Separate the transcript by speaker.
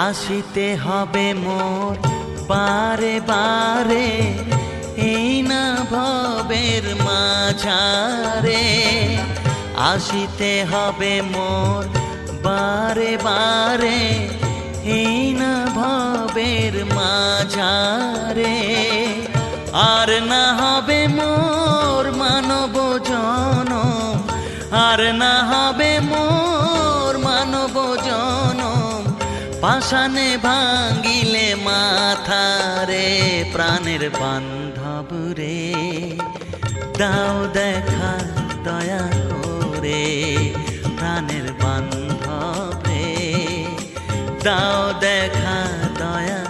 Speaker 1: আসিতে হবে মোর বারে বারে, এই না ভবের মাঝারে। আসিতে হবে মোর বারে বারে, এই না ভবের মাঝারে। আর না হবে মোর মানব জনম, আর না হবে মোর মানব জনম। পাষাণে ভাঙ্গিলে মাথারে, প্রাণের বান্ধব রে দাও দেখা দয়া করে। প্রাণের বান্ধব রে দাও দেখা দয়া